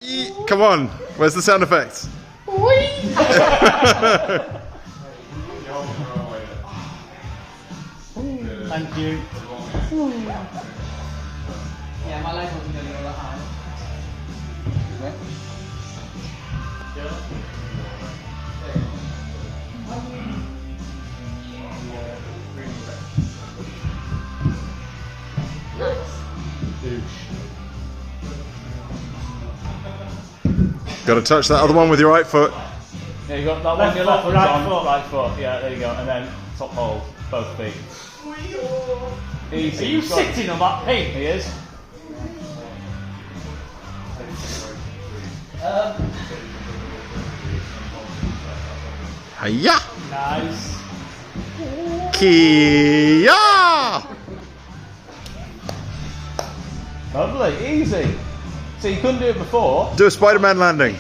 Come on, where's the sound effects? Thank you. Yeah, my leg wasn't going to go that high. Got to touch that other one with your right foot. Yeah, you got that Left one, your foot, left foot's right on, foot. right foot, yeah, there you go, and then top hold, both feet. Easy. Are you sitting on that pig? He is. Hiya! Nice. Kia! Lovely, easy. So you couldn't do it before. Do a Spider-Man landing.